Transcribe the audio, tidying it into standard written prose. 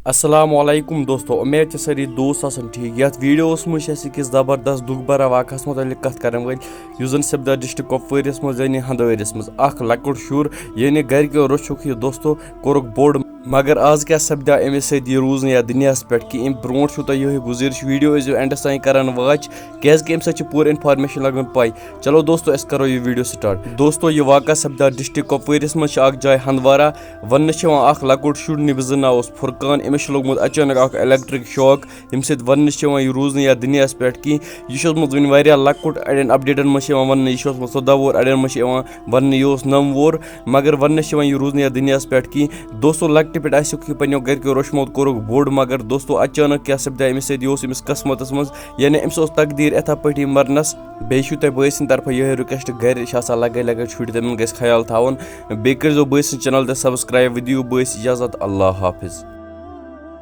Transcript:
अस्सलामुअलैकुम दोस्तों, उम्मीद है सारी दोस्त आसन ठीक। यथ वीडियोस मज अकिस जबरदस्त दुखभरा वाक़स मुतल्लिक कथ करन वल युस जन सपदा डिस्ट्रिक्ट कुपवारिस मज यानी हंदवारिस मज अख लकुट शुर यानी घरको रोचुक यह दोस्तों कोरुक बोड़, मगर आज क्या सपदा अमिस सत यह रूज या दुनियास पे कि अम ब्रो तुह गुजारिश वीडियो एंडस तान करान वाच क्या अम पूरी इन्फॉर्मेशन लगन पाई। चलो दोस्तों अस करो यह वीडियो स्टार्ट। दोस्तों यह वाक़ सपदा डिस्ट्रिक्ट कुपवारिस मज जाय हंदवारा वन अख लकुट शुर निम्स नाव फुरकान अमिस लोगमुत अचानक इलेक्ट्रिक शॉक यम सत वन यह रूज या दुनियास पे कि यह वन वारिया लकुट अड़न अपडेटन मज वन यह 14 वोर अड़न मज वन यह 9 वोर, मगर वन यह रूज या दुनियास पे कि दोस्तों लकट पे पो घर रोशमोत कोरुक बोड़, मगर दोस्तों अचानक क्या सपदा अमिस अमिस किस्मत मज यानी अमिस तकदीर इथा पे मरनस। बेहू तुम बॉय तरफ यह रिक्वेस्ट घर लगे लगे शुर तम ख्याल थवन बे कर बॉय चैनल सब्सक्राइब। दियो बॉय इजाजत। अल्लाह हाफिज।